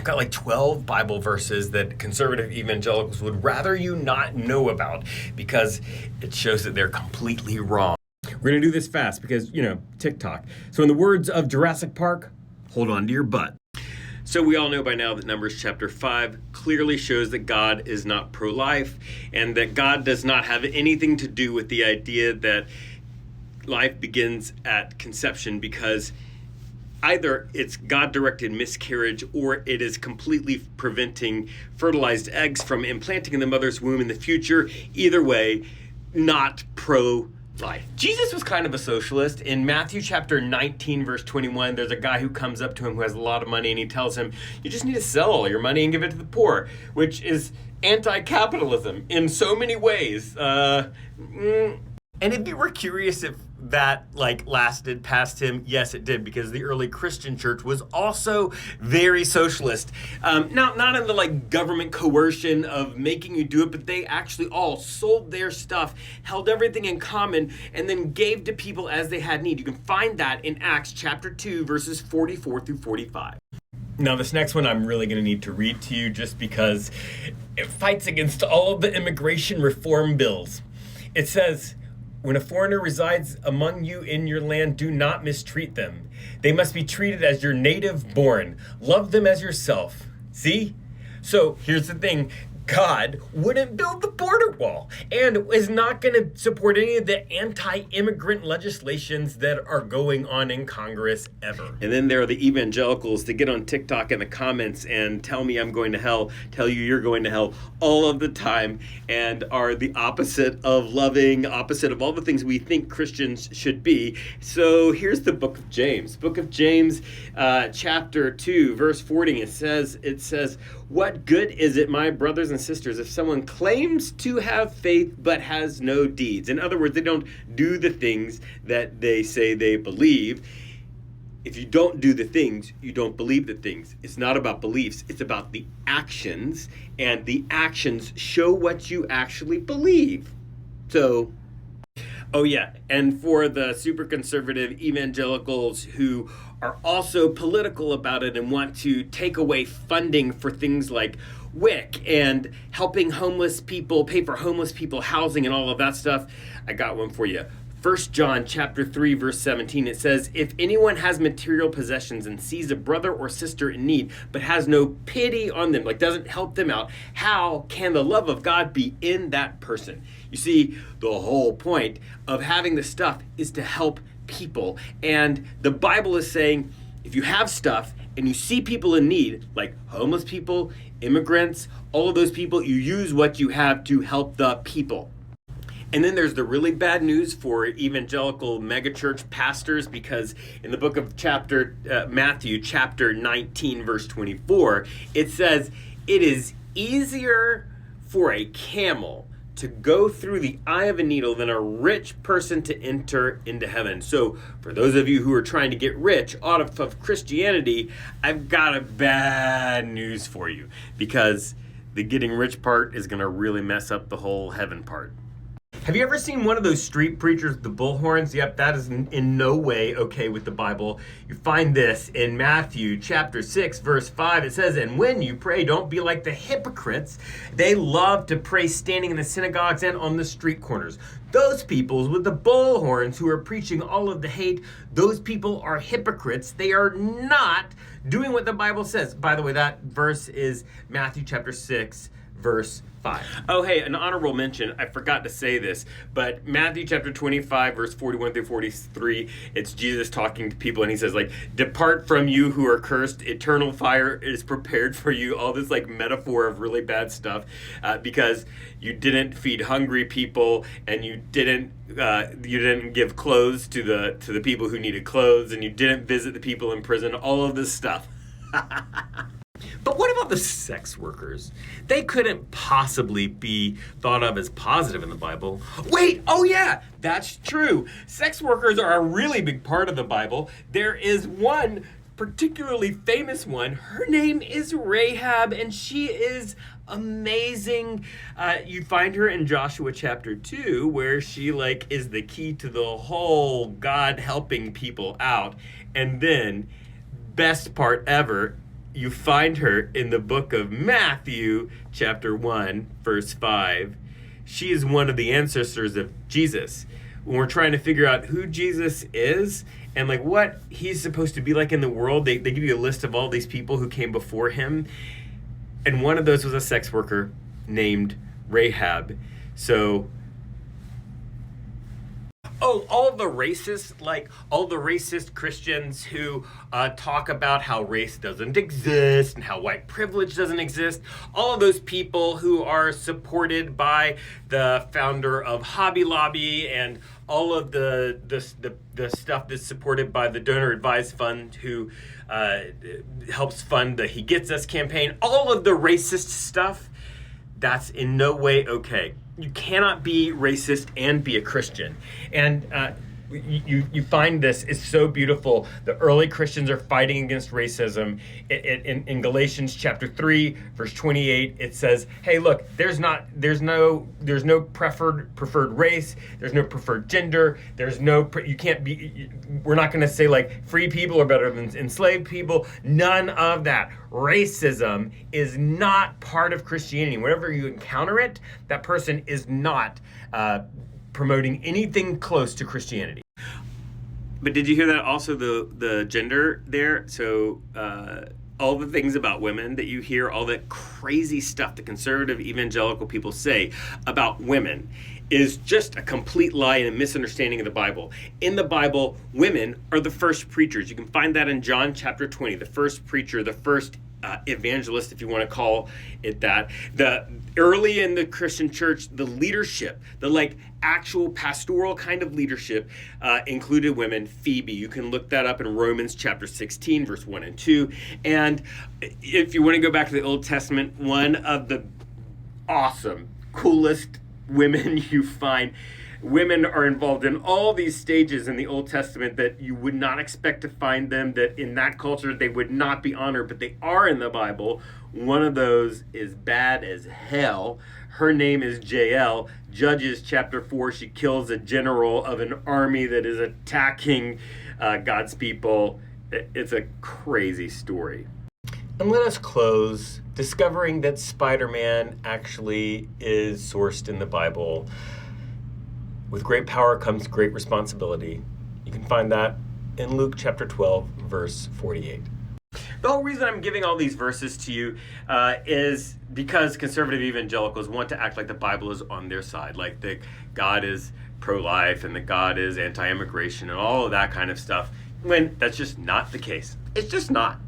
I've got like 12 Bible verses that conservative evangelicals would rather you not know about because it shows that they're completely wrong. We're going to do this fast because, TikTok. So in the words of Jurassic Park, hold on to your butt. So we all know by now that Numbers chapter 5 clearly shows that God is not pro-life and that God does not have anything to do with the idea that life begins at conception, because either it's God-directed miscarriage or it is completely preventing fertilized eggs from implanting in the mother's womb in the future. Either way, not pro-life. Jesus was kind of a socialist. In Matthew chapter 19, verse 21, there's a guy who comes up to him who has a lot of money, and he tells him, you just need to sell all your money and give it to the poor, which is anti-capitalism in so many ways. And if you were curious if that lasted past him, yes, it did, because the early Christian church was also very socialist. Not in the government coercion of making you do it, but they actually all sold their stuff, held everything in common, and then gave to people as they had need. You can find that in Acts chapter 2, verses 44 through 45. Now, this next one I'm really going to need to read to you just because it fights against all of the immigration reform bills. It says, when a foreigner resides among you in your land, do not mistreat them. They must be treated as your native born. Love them as yourself. See? So here's the thing. God wouldn't build the border wall and is not going to support any of the anti-immigrant legislations that are going on in Congress ever. And then there are the evangelicals that get on TikTok in the comments and tell me I'm going to hell, tell you you're going to hell all of the time, and are the opposite of loving, opposite of all the things we think Christians should be. So here's the book of James. Book of James, chapter 2, verse 40. It says, what good is it, my brothers and sisters, if someone claims to have faith but has no deeds? In other words, they don't do the things that they say they believe. If you don't do the things, you don't believe the things. It's not about beliefs, it's about the actions, and the actions show what you actually believe. So, oh yeah, and for the super conservative evangelicals who are also political about it and want to take away funding for things like WIC and helping homeless people, pay for homeless people housing and all of that stuff, I got one for you. 1 John chapter 3, verse 17, it says, if anyone has material possessions and sees a brother or sister in need, but has no pity on them, doesn't help them out, how can the love of God be in that person? You see, the whole point of having the stuff is to help people. And the Bible is saying, if you have stuff and you see people in need, like homeless people, immigrants, all of those people, you use what you have to help the people. And then there's the really bad news for evangelical megachurch pastors, because in the book of Matthew, chapter 19, verse 24, it says, it is easier for a camel to go through the eye of a needle than a rich person to enter into heaven. So for those of you who are trying to get rich out of Christianity, I've got a bad news for you, because the getting rich part is going to really mess up the whole heaven part. Have you ever seen one of those street preachers with the bullhorns? Yep, that is in no way okay with the Bible. You find this in Matthew chapter 6, verse 5. It says, and when you pray, don't be like the hypocrites. They love to pray standing in the synagogues and on the street corners. Those people with the bullhorns who are preaching all of the hate, those people are hypocrites. They are not doing what the Bible says. By the way, that verse is Matthew chapter 6, verse 5. Oh, hey, an honorable mention. I forgot to say this, but Matthew chapter 25, verse 41 through 43, it's Jesus talking to people, and he says, depart from you who are cursed. Eternal fire is prepared for you. All this metaphor of really bad stuff, because you didn't feed hungry people, and you didn't give clothes to the people who needed clothes, and you didn't visit the people in prison. All of this stuff. But what about the sex workers? They couldn't possibly be thought of as positive in the Bible. Wait, oh yeah, that's true. Sex workers are a really big part of the Bible. There is one particularly famous one. Her name is Rahab, and she is amazing. You find her in Joshua chapter 2, where she is the key to the whole God helping people out. And then, best part ever, you find her in the book of Matthew, chapter 1, verse 5. She is one of the ancestors of Jesus. When we're trying to figure out who Jesus is and like what he's supposed to be like in the world, they give you a list of all these people who came before him. And one of those was a sex worker named Rahab. So, all the racist Christians who talk about how race doesn't exist and how white privilege doesn't exist, all of those people who are supported by the founder of Hobby Lobby and all of the stuff that's supported by the Donor Advised Fund who helps fund the He Gets Us campaign, all of the racist stuff, that's in no way okay. You cannot be racist and be a Christian. And you find this is so beautiful. The early Christians are fighting against racism. In Galatians chapter 3, verse 28, it says, hey, look, there's no preferred race, there's no preferred gender, we're not going to say like free people are better than enslaved people. None of that. Racism is not part of Christianity. Whenever you encounter it, that person is not promoting anything close to Christianity. But did you hear that also the gender there? So all the things about women that you hear, all that crazy stuff the conservative evangelical people say about women is just a complete lie and a misunderstanding of the Bible. In the Bible, women are the first preachers. You can find that in John chapter 20, the first preacher, the first evangelist, if you want to call it that. Early in the Christian church, the leadership, the like actual pastoral kind of leadership included women. Phoebe, you can look that up in Romans chapter 16, verse 1 and 2. And if you want to go back to the Old Testament, one of the awesome, coolest women you find. Women are involved in all these stages in the Old Testament that you would not expect to find them, that in that culture they would not be honored, but they are in the Bible. One of those is bad as hell. Her name is Jael. Judges chapter 4, she kills a general of an army that is attacking God's people. It's a crazy story. And let us close discovering that Spider-Man actually is sourced in the Bible. With great power comes great responsibility. You can find that in Luke chapter 12, verse 48. The whole reason I'm giving all these verses to you is because conservative evangelicals want to act like the Bible is on their side, like that God is pro-life and that God is anti-immigration and all of that kind of stuff, when that's just not the case. It's just not.